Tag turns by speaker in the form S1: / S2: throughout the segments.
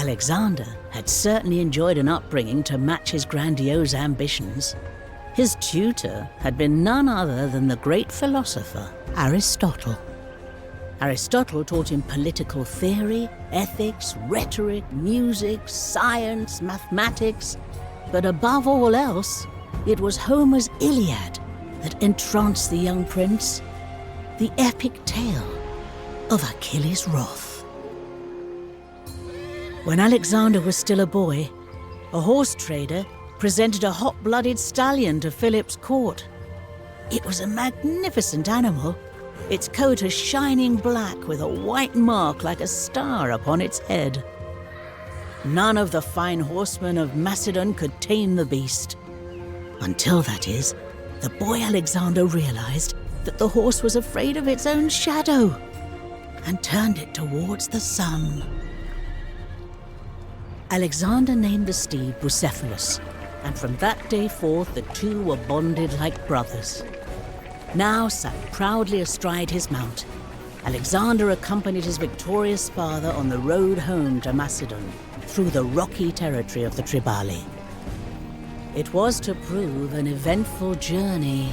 S1: Alexander had certainly enjoyed an upbringing to match his grandiose ambitions. His tutor had been none other than the great philosopher Aristotle. Aristotle taught him political theory, ethics, rhetoric, music, science, mathematics, but above all else, it was Homer's Iliad that entranced the young prince, the epic tale of Achilles' wrath. When Alexander was still a boy, a horse trader presented a hot-blooded stallion to Philip's court. It was a magnificent animal, its coat a shining black with a white mark like a star upon its head. None of the fine horsemen of Macedon could tame the beast. Until, that is, the boy Alexander realized that the horse was afraid of its own shadow and turned it towards the sun. Alexander named the steed Bucephalus, and from that day forth the two were bonded like brothers. Now sat proudly astride his mount, Alexander accompanied his victorious father on the road home to Macedon through the rocky territory of the Triballi. It was to prove an eventful journey.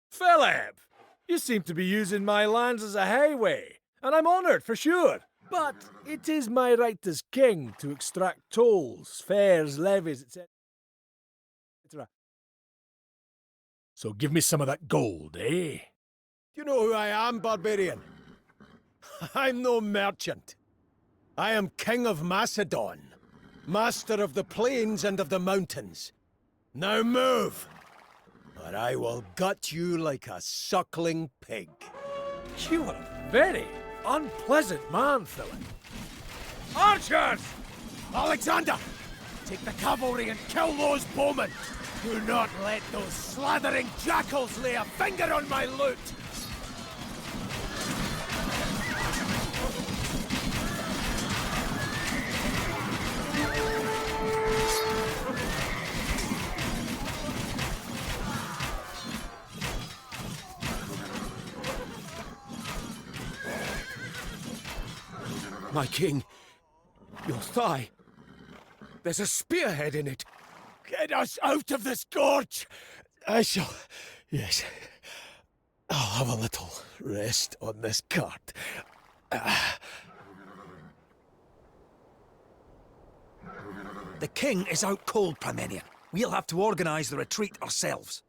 S2: Philip! You seem to be using my lands as a highway, and I'm honoured for sure. But it is my right as king to extract tolls, fares, levies, etc. So give me some of that gold, eh?
S3: Do you know who I am, barbarian? I'm no merchant. I am King of Macedon, master of the plains and of the mountains. Now move, or I will gut you like a suckling pig.
S2: You are a very unpleasant man, Philip. Archers!
S3: Alexander! Take the cavalry and kill those bowmen! Do not let those slathering jackals lay a finger on my loot!
S4: My king, your thigh. There's a spearhead in it.
S3: Get us out of this gorge! I shall... yes. I'll have a little rest on this cart.
S5: The king is out cold, Parmenion. We'll have to organize the retreat ourselves.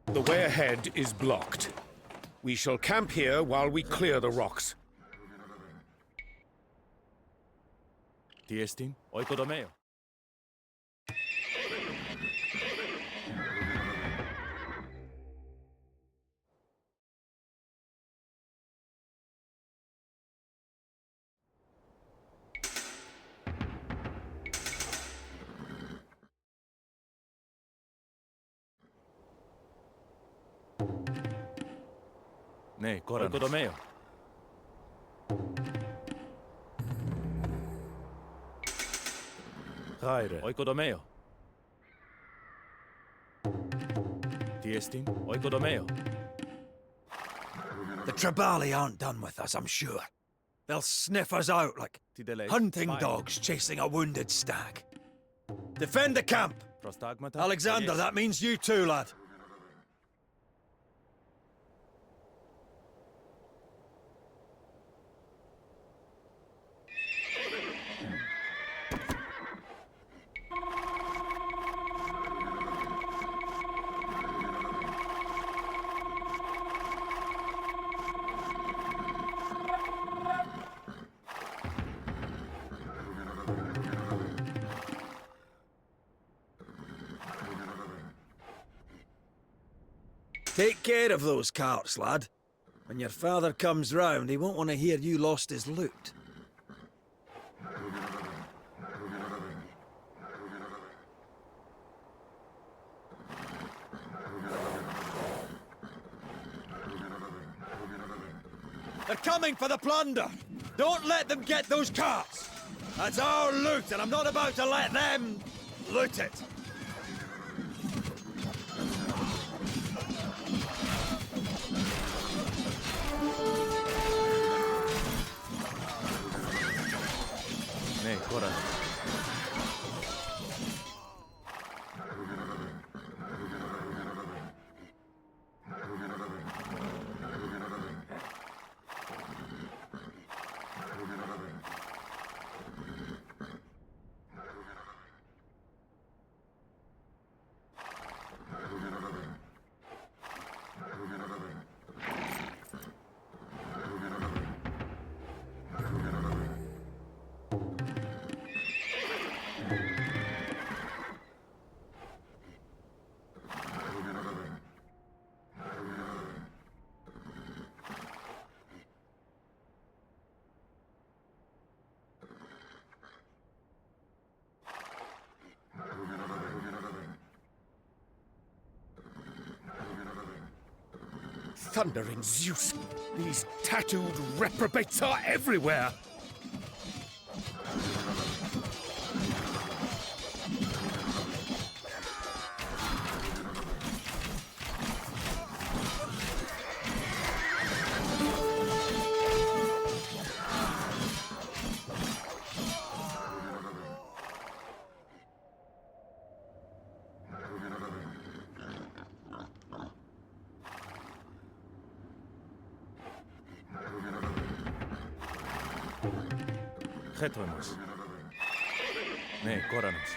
S4: The way ahead is blocked. We shall camp here while we clear the rocks.
S6: Tiestin, oikodomeo. Ναι, κόρανα. Oikodomeo. Haire. Oikodomeo. Tiestin, oikodomeo.
S5: The Triballi aren't done with us, I'm sure. They'll sniff us out like hunting dogs chasing a wounded stag. Defend the camp!
S6: Prostagmata.
S5: Alexander, that means you too, lad. Take care of those carts, lad. When your father comes round, he won't want to hear you lost his loot. They're coming for the plunder! Don't let them get those carts! That's our loot, and I'm not about to let them loot it!
S6: Nee, Koranos.
S4: Thundering Zeus! These tattooed reprobates are everywhere!
S6: Χέτοιμος. Ναι, Κόρανος.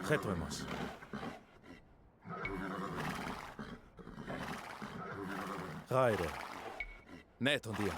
S6: Χέτοιμος. Γάιρε. Ναι, τον Δία.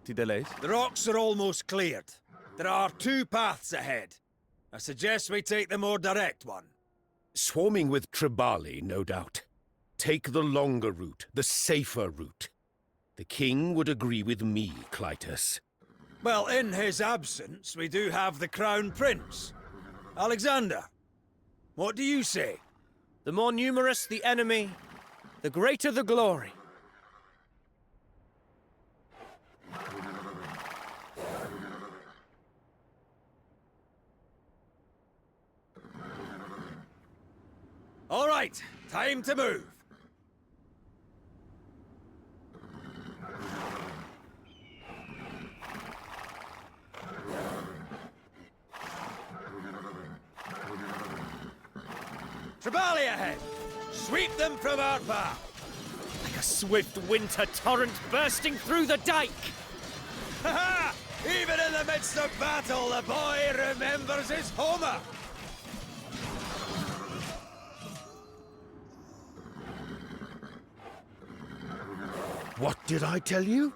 S6: Τι delays?
S5: The rocks are almost cleared. There are two paths ahead. I suggest we take the more direct one.
S4: Swarming with Tribali, no doubt. Take the longer route, the safer route. The king would agree with me, Clytus.
S5: Well, in his absence, we do have the Crown Prince. Alexander, what do you say?
S7: The more numerous the enemy, the greater the glory.
S5: Right, time to move. Tribali ahead! Sweep them from our path!
S7: Like a swift winter torrent bursting through the dike!
S5: Ha ha! Even in the midst of battle, the boy remembers his Homer!
S4: What did I tell you?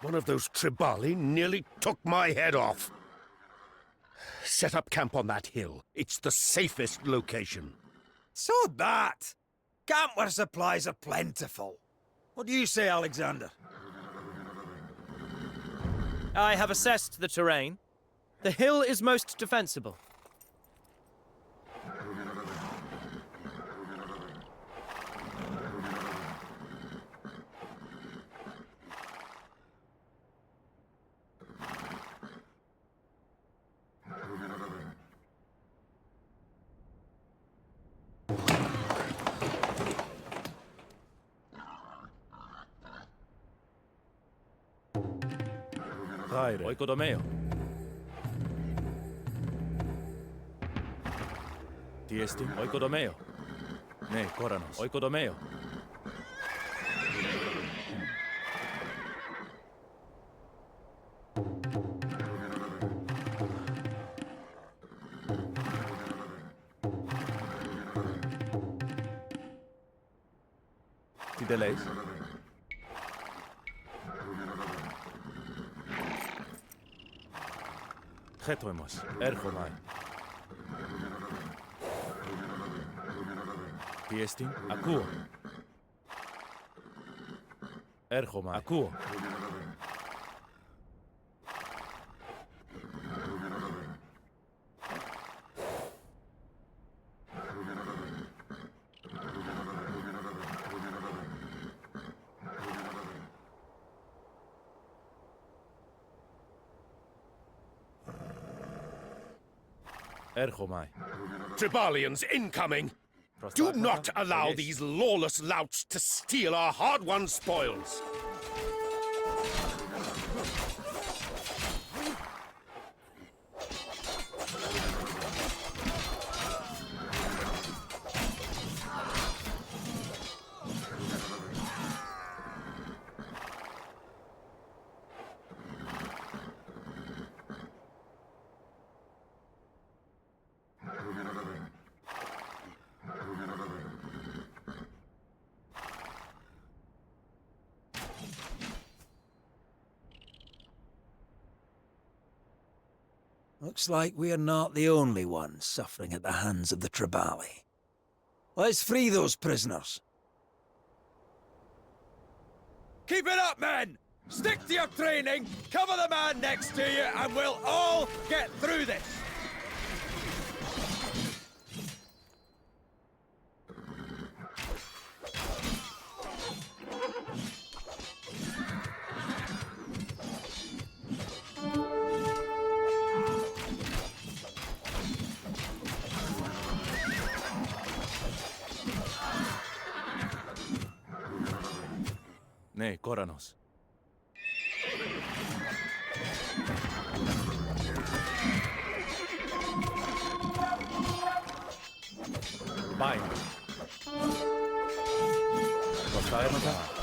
S4: One of those Tribali nearly took my head off. Set up camp on that hill. It's the safest location.
S5: So that! Camp where supplies are plentiful. What do you say, Alexander?
S7: I have assessed the terrain. The hill is most defensible.
S6: Raire. Oikodomeo. Tiesti. Oikodomeo. Ne, Koranos. Oikodomeo. Tideleis. Χέτοιμος. Έρχομαι. Τι εστί? Ακούω. Έρχομαι. Ακούω. Έρχομαι.
S4: Tribalians incoming! Do not allow these lawless louts to steal our hard-won spoils!
S5: Looks like we're not the only ones suffering at the hands of the Tribali. Let's free those prisoners. Keep it up, men! Stick to your training, cover the man next to you, and we'll all get through this!
S6: Ναι, Κόρανος. Πάει. Μπροστά έμαθα.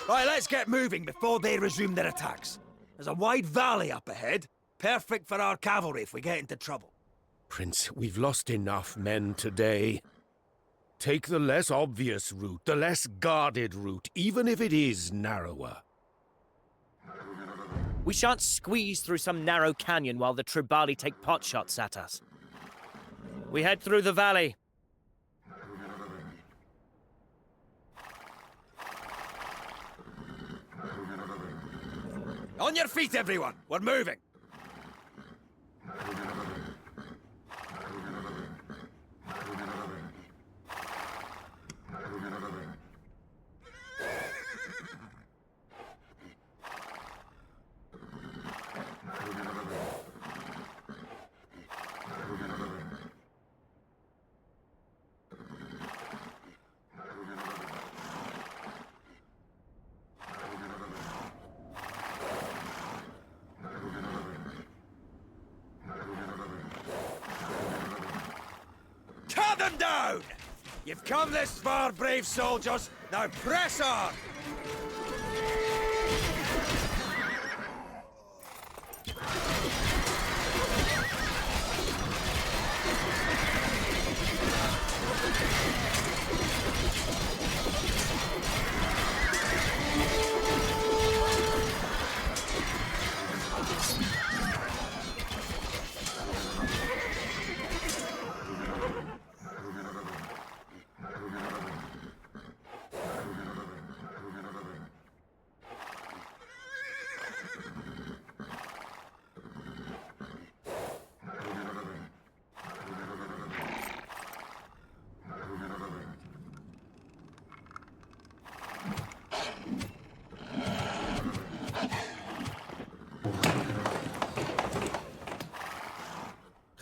S5: Right, let's get moving before they resume their attacks. There's a wide valley up ahead, perfect for our cavalry if we get into trouble.
S4: Prince, we've lost enough men today. Take the less obvious route, the less guarded route, even if it is narrower.
S7: We shan't squeeze through some narrow canyon while the Tribali take potshots at us. We head through the valley.
S5: On your feet, everyone! We're moving! Cut them down! You've come this far, brave soldiers. Now press on!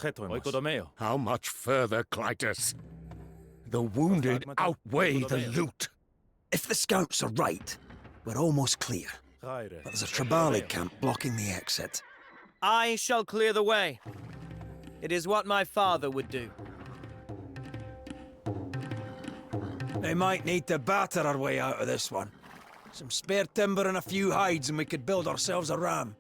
S6: Oikodomeo.
S4: How much further, Clytus? The wounded outweigh the loot.
S5: If the scouts are right, we're almost clear. But there's a Tribali camp blocking the exit.
S7: I shall clear the way. It is what my father would do.
S5: We might need to batter our way out of this one. Some spare timber and a few hides and we could build ourselves a ram.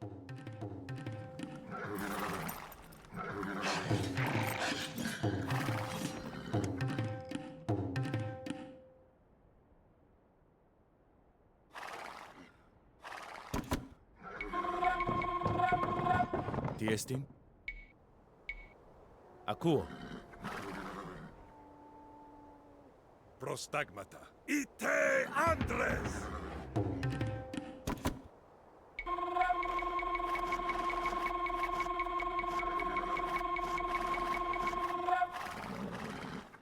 S6: Tiestin? Akuo.
S4: Prostagmata. Ite Andres!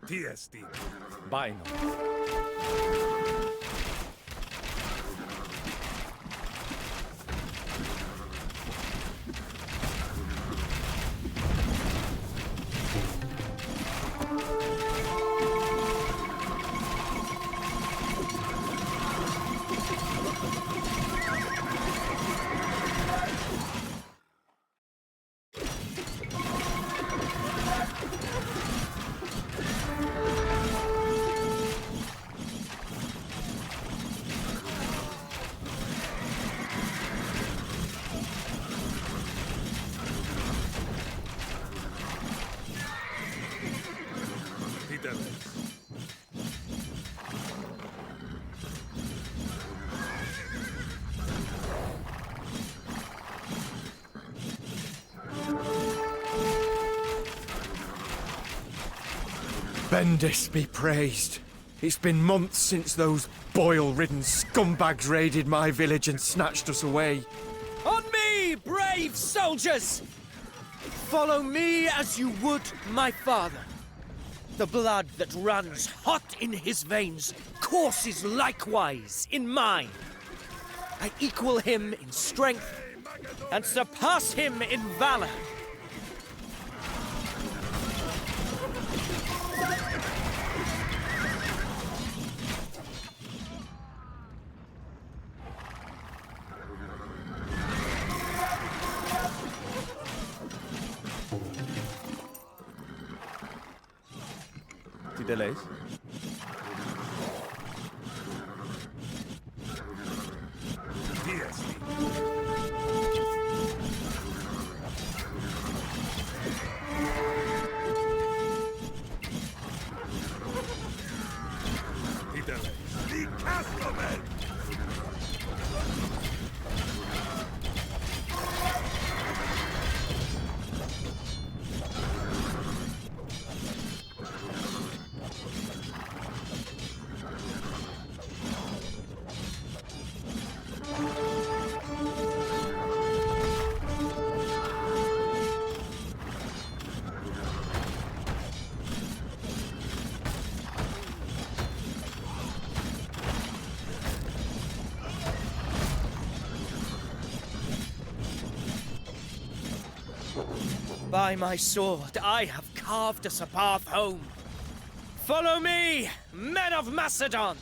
S4: Tiestin.
S6: Baino.
S8: Bendis be praised. It's been months since those boil-ridden scumbags raided my village and snatched us away.
S7: On me, brave soldiers! Follow me as you would my father. The blood that runs hot in his veins courses likewise in mine. I equal him in strength and surpass him in valor.
S6: Delays.
S7: By my sword, I have carved us a path home. Follow me, men of Macedon!